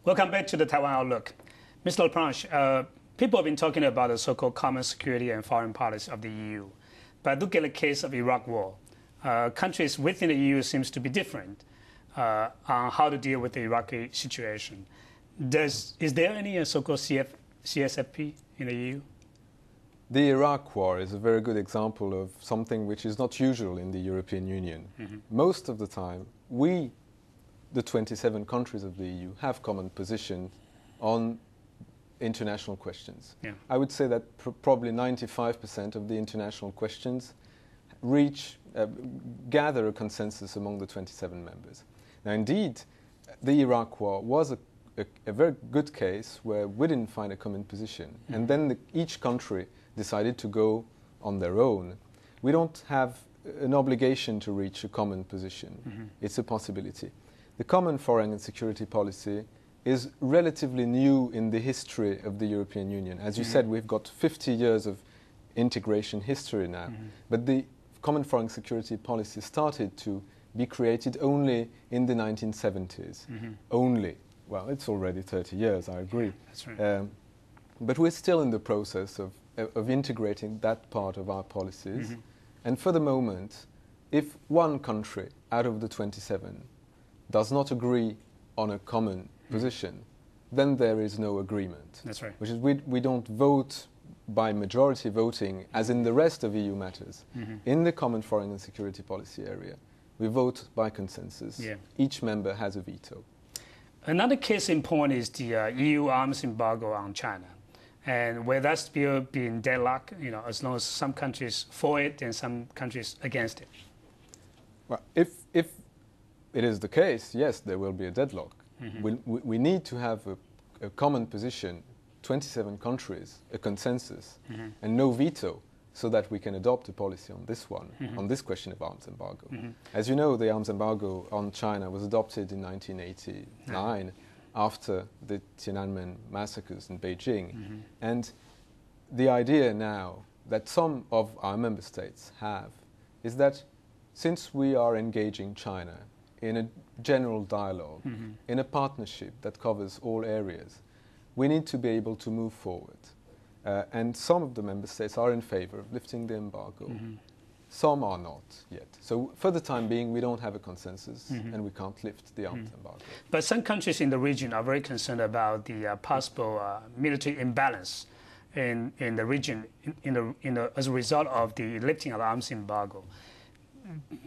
Welcome back to the Taiwan Outlook. Mr. Lapranche, people have been talking about the so-called common security and foreign policy of the EU. But look at the case of Iraq war. Countries within the EU seems to be different on how to deal with the Iraqi situation. Is there any so-called CSFP in the EU? The Iraq war is a very good example of something which is not usual in the European Union. Most of the time, we, the 27 countries of the EU, have common positions on international questions. Yeah. I would say that probably 95% of the international questions gather a consensus among the 27 members. Now, indeed, the Iraq war was a very good case where we didn't find a common position. And then each country decided to go on their own. We don't have an obligation to reach a common position. It's a possibility. The common foreign and security policy is relatively new in the history of the European Union. As you said, we've got 50 years of integration history now. But the common foreign security policy started to be created only in the 1970s. Only. Well, it's already 30 years, I agree. That's right. But we're still in the process of integrating that part of our policies. And for the moment, if one country out of the 27 does not agree on a common position, then there is no agreement. That's right. Which is we don't vote by majority voting as in the rest of EU matters. In the common foreign and security policy area, we vote by consensus. Yeah. Each member has a veto. Another case in point is the EU arms embargo on China. And where that's still being deadlocked, as long as some countries for it and some countries against it. Well, if it is the case, yes, there will be a deadlock. We need to have a common position, 27 countries, a consensus, and no veto, so that we can adopt a policy on this one, on this question of arms embargo. As you know, the arms embargo on China was adopted in 1989 after the Tiananmen massacres in Beijing. And the idea now that some of our member states have is that since we are engaging China in a general dialogue, in a partnership that covers all areas, we need to be able to move forward. And some of the member states are in favor of lifting the embargo. Some are not yet. So for the time being, we don't have a consensus and we can't lift the arms embargo. But some countries in the region are very concerned about the possible military imbalance in the region as a result of the lifting of the arms embargo.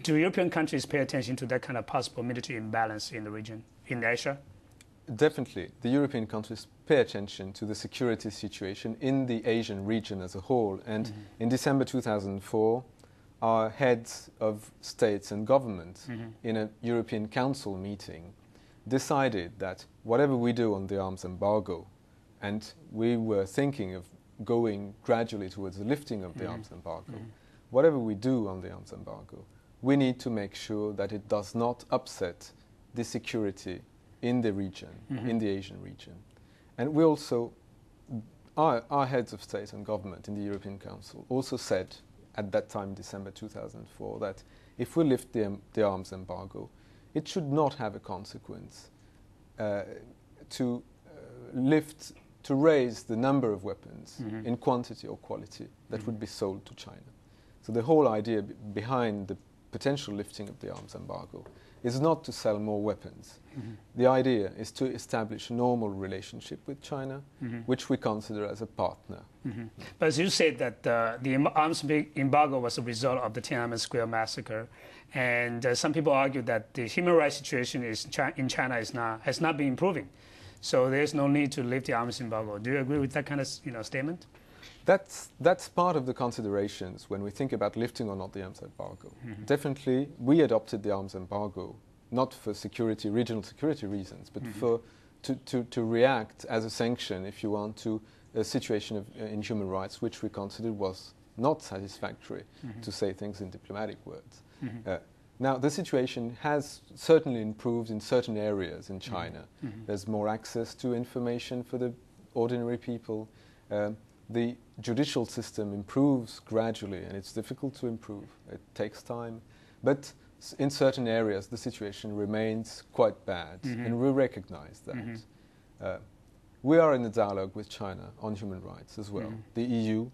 Do European countries pay attention to that kind of possible military imbalance in the region, in Asia? Definitely. The European countries pay attention to the security situation in the Asian region as a whole. And in December 2004, our heads of states and governments in a European Council meeting decided that whatever we do on the arms embargo, and we were thinking of going gradually towards the lifting of the arms embargo, whatever we do on the arms embargo, we need to make sure that it does not upset the security in the region, in the Asian region. And we also, our heads of state and government in the European Council also said at that time, December 2004, that if we lift the arms embargo, it should not have a consequence to raise the number of weapons in quantity or quality that would be sold to China. So the whole idea behind the potential lifting of the arms embargo is not to sell more weapons. The idea is to establish a normal relationship with China, which we consider as a partner. But as you said that the arms embargo was a result of the Tiananmen Square massacre, and some people argue that the human rights situation in China has not been improving. So there's no need to lift the arms embargo. Do you agree with that kind of statement? That's part of the considerations when we think about lifting or not the arms embargo. Definitely, we adopted the arms embargo not for regional security reasons, but to react as a sanction, if you want, to a situation in human rights which we considered was not satisfactory, to say things in diplomatic words. Now, the situation has certainly improved in certain areas in China. There's more access to information for the ordinary people. The judicial system improves gradually, and it's difficult to improve. It takes time. But in certain areas, the situation remains quite bad, and we recognize that. We are in a dialogue with China on human rights as well. The EU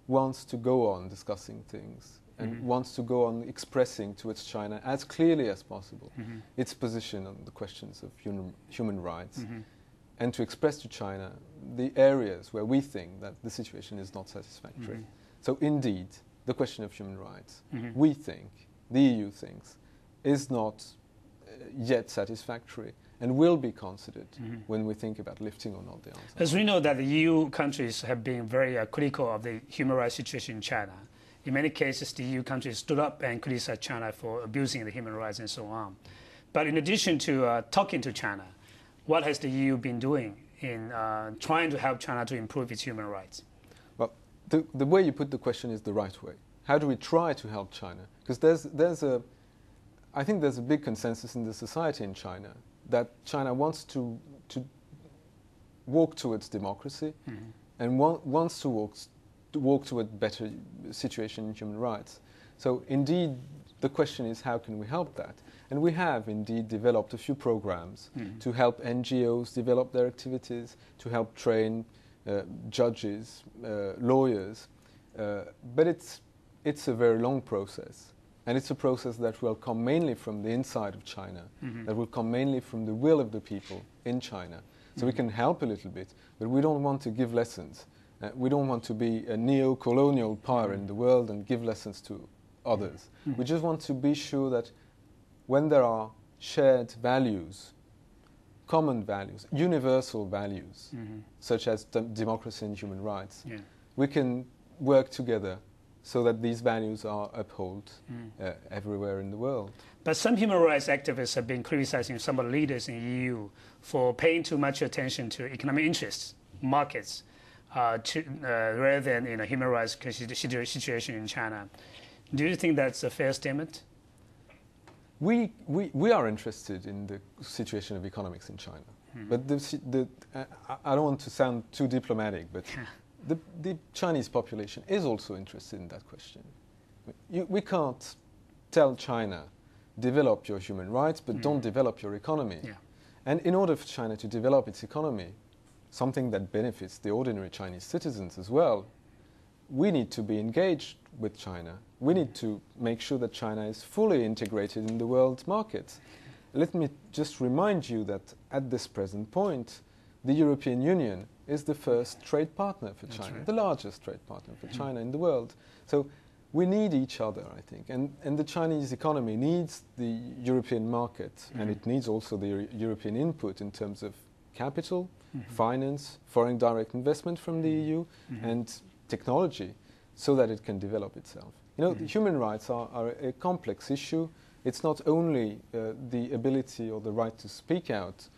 wants to go on discussing things and wants to go on expressing towards China as clearly as possible its position on the questions of human rights, and to express to China the areas where we think that the situation is not satisfactory. So indeed, the question of human rights, we think, the EU thinks, is not yet satisfactory and will be considered when we think about lifting or not the answer. As we know that the EU countries have been very critical of the human rights situation in China. In many cases, the EU countries stood up and criticized China for abusing the human rights and so on. But in addition to talking to China, what has the EU been doing in trying to help China to improve its human rights? Well, the way you put the question is the right way. How do we try to help China? Because I think there's a big consensus in the society in China that China wants to walk towards democracy and wants to walk toward a better situation in human rights. So indeed, the question is how can we help that? And we have indeed developed a few programs to help NGOs develop their activities, to help train judges, lawyers. But it's a very long process. And it's a process that will come mainly from the inside of China, that will come mainly from the will of the people in China. So we can help a little bit, but we don't want to give lessons. We don't want to be a neo-colonial power in the world and give lessons to others. We just want to be sure that when there are shared values, common values, universal values, such as democracy and human rights, we can work together so that these values are upheld everywhere in the world. But some human rights activists have been criticizing some of the leaders in the EU for paying too much attention to economic interests, markets, rather than human rights situation in China. Do you think that's a fair statement? We are interested in the situation of economics in China. But I don't want to sound too diplomatic, but the Chinese population is also interested in that question. We can't tell China, develop your human rights, but don't develop your economy. And in order for China to develop its economy, something that benefits the ordinary Chinese citizens as well, we need to be engaged with China. We need to make sure that China is fully integrated in the world's markets. Let me just remind you that at this present point, the European Union is the first trade partner for China, the largest trade partner for China in the world. So we need each other, I think. And the Chinese economy needs the European market, and it needs also the European input in terms of capital, finance, foreign direct investment from the EU, and technology, so that it can develop itself. You know, the human rights are a complex issue. It's not only the ability or the right to speak out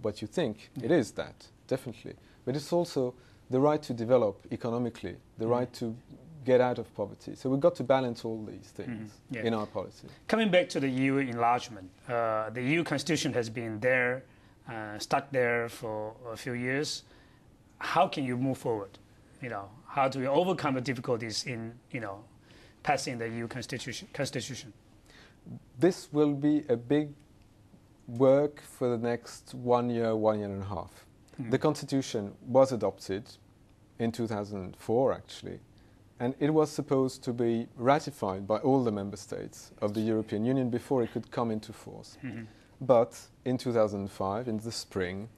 what you think. It is that, definitely. But it's also the right to develop economically, the right to get out of poverty. So we've got to balance all these things in our policy. Coming back to the EU enlargement, the EU constitution has been there, stuck there for a few years. How can you move forward? How do we overcome the difficulties in, passing the EU constitution? This will be a big work for the next 1 year, 1 year and a half. The constitution was adopted in 2004, actually, and it was supposed to be ratified by all the member states of the European Union before it could come into force. But in 2005, in the spring,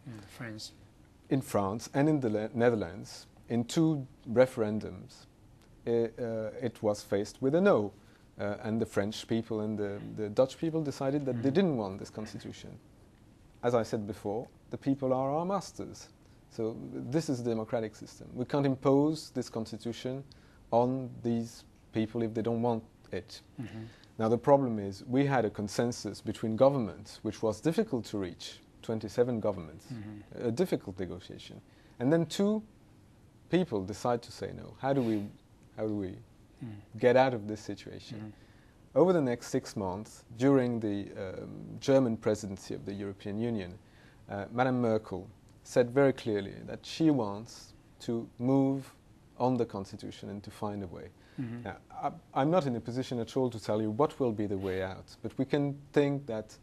in France and in the Netherlands, in 2 referendums, it was faced with a no. And the French people and the Dutch people decided that they didn't want this constitution. As I said before, the people are our masters. So this is the democratic system. We can't impose this constitution on these people if they don't want it. Now the problem is we had a consensus between governments which was difficult to reach, 27 governments, a difficult negotiation. And then 2 people decide to say no. How do we get out of this situation? Over the next 6 months, during the German presidency of the European Union, Madame Merkel said very clearly that she wants to move on the constitution and to find a way. Now, I'm not in a position at all to tell you what will be the way out, but we can think that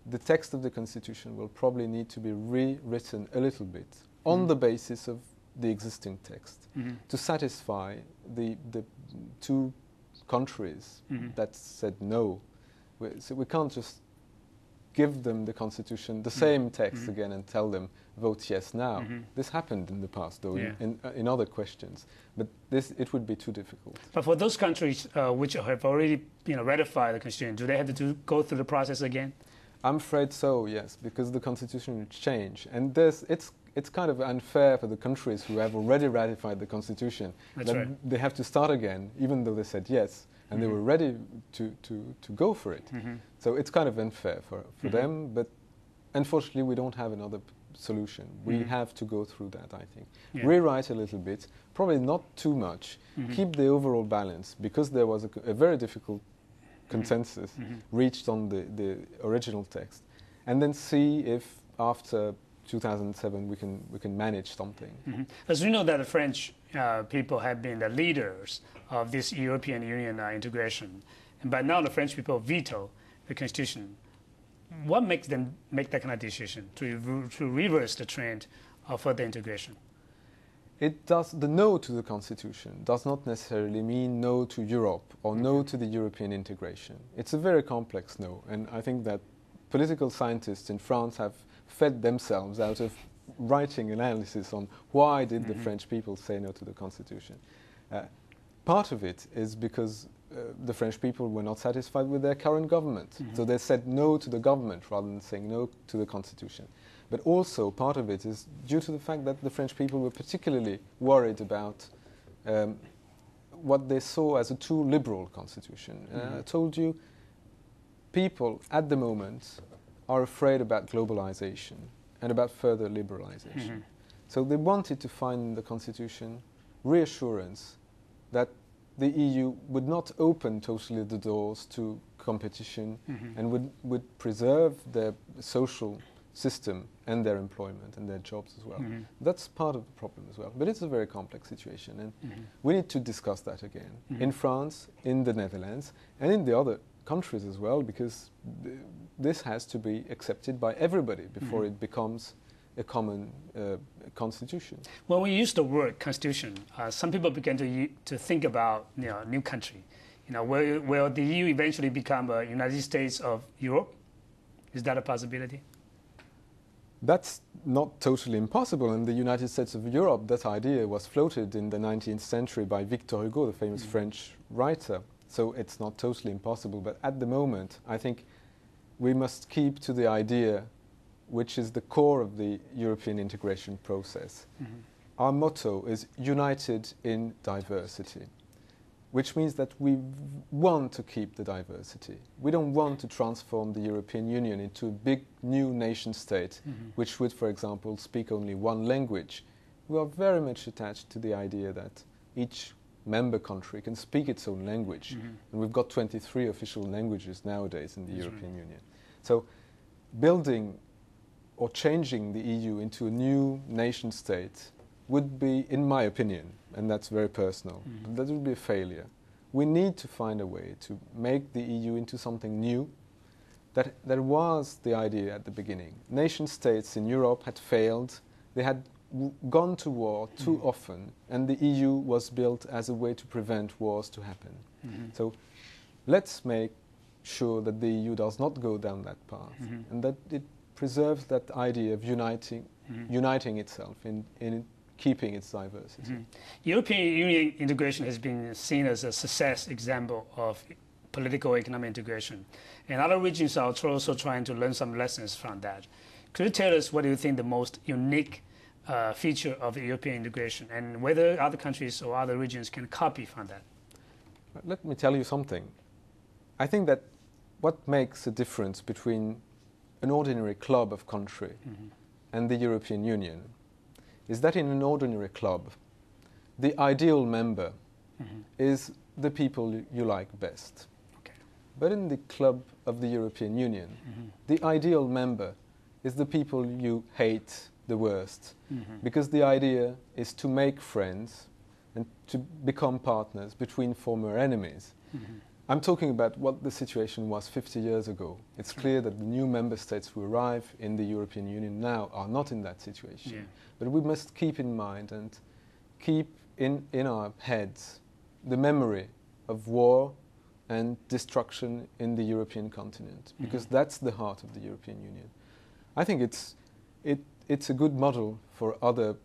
the text of the constitution will probably need to be rewritten a little bit on the basis of the existing text to satisfy the two countries that said no. So we can't just give them the constitution, the same text again, and tell them vote yes now. This happened in the past, though, in other questions. But it would be too difficult. But for those countries which have already ratified the constitution, do they have to go through the process again? I'm afraid so, yes, because the constitution will change. And it's kind of unfair for the countries who have already ratified the constitution. That's right. They have to start again, even though they said yes, and they were ready to go for it. So it's kind of unfair for them, but unfortunately we don't have another solution. We have to go through that, I think. Yeah. Rewrite a little bit, probably not too much, keep the overall balance, because there was a very difficult consensus reached on the original text, and then see if after 2007 we can manage something. As we know that the French people have been the leaders of this European Union integration, but now the French people veto the constitution. What makes them make that kind of decision to reverse the trend of further integration? The no to the constitution does not necessarily mean no to Europe or no to the European integration. It's a very complex no, and I think that political scientists in France have fed themselves out of writing analysis on why did the French people say no to the constitution. Part of it is because the French people were not satisfied with their current government, so they said no to the government rather than saying no to the constitution. But also part of it is due to the fact that the French people were particularly worried about what they saw as a too liberal constitution. I told you, people at the moment are afraid about globalization and about further liberalization. So they wanted to find in the constitution reassurance that the EU would not open totally the doors to competition and would preserve their social system and their employment and their jobs as well. That's part of the problem as well. But it's a very complex situation, and we need to discuss that again in France, in the Netherlands, and in the other countries as well, because this has to be accepted by everybody before it becomes a common constitution. When we use the word constitution, some people begin to think about new country. Will the EU eventually become a United States of Europe? Is that a possibility? That's not totally impossible. In the United States of Europe, that idea was floated in the 19th century by Victor Hugo, the famous French writer. So it's not totally impossible. But at the moment, I think we must keep to the idea which is the core of the European integration process. Our motto is united in diversity, which means that we want to keep the diversity. We don't want to transform the European Union into a big new nation state, which would, for example, speak only one language. We are very much attached to the idea that each member country can speak its own language. And we've got 23 official languages nowadays in the European Union. So building or changing the EU into a new nation state would be, in my opinion, and that's very personal, that would be a failure. We need to find a way to make the EU into something new. That was the idea at the beginning. Nation states in Europe had failed. They had gone to war too often, and the EU was built as a way to prevent wars to happen. So let's make sure that the EU does not go down that path, and that it preserves that idea of uniting itself in keeping its diversity. European Union integration has been seen as a success example of political economic integration, and other regions are also trying to learn some lessons from that. Could you tell us what do you think the most unique feature of European integration, and whether other countries or other regions can copy from that? Let me tell you something. I think that what makes a difference between an ordinary club of country and the European Union is that in an ordinary club, the ideal member is the people you like best. Okay. But in the club of the European Union, the ideal member is the people you hate the worst, because the idea is to make friends and to become partners between former enemies. I'm talking about what the situation was 50 years ago. It's clear that the new member states who arrive in the European Union now are not in that situation. Yeah. But we must keep in mind and keep in our heads the memory of war and destruction in the European continent, because that's the heart of the European Union. I think it's a good model for other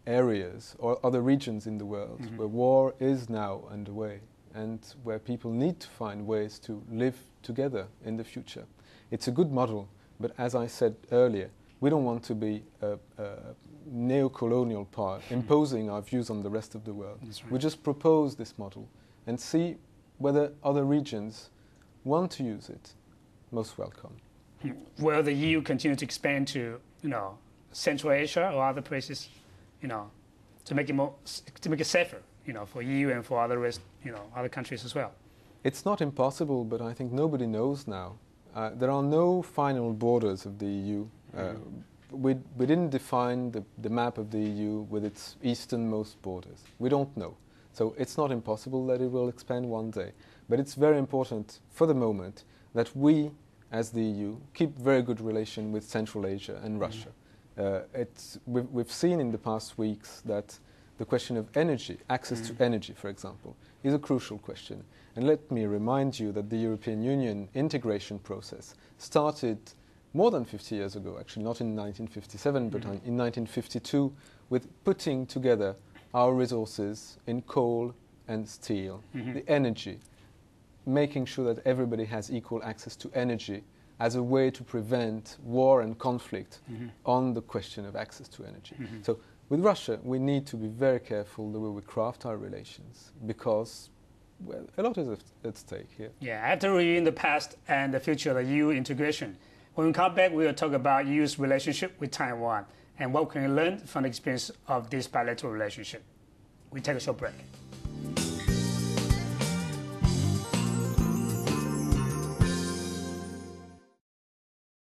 areas or other regions in the world where war is now underway and where people need to find ways to live together in the future. It's a good model, but as I said earlier, we don't want to be a neo-colonial part imposing our views on the rest of the world. Right. We just propose this model and see whether other regions want to use it. Most welcome. Will the EU continue to expand to, Central Asia or other places, to make it safer, for EU and for other countries as well? It's not impossible, but I think nobody knows now. There are no final borders of the EU. We didn't define the map of the EU with its easternmost borders. We don't know. So it's not impossible that it will expand one day. But it's very important for the moment that we, as the EU, keep very good relation with Central Asia and Russia. We've seen in the past weeks that the question of energy, access to energy, for example, is a crucial question. And let me remind you that the European Union integration process started more than 50 years ago, actually not in 1957, but in 1952, with putting together our resources in coal and steel, the energy, making sure that everybody has equal access to energy as a way to prevent war and conflict on the question of access to energy. So with Russia, we need to be very careful the way we craft our relations, because a lot is at stake here. Yeah, after reviewing the past and the future of the EU integration, when we come back, we will talk about EU's relationship with Taiwan and what we can learn from the experience of this bilateral relationship. We take a short break.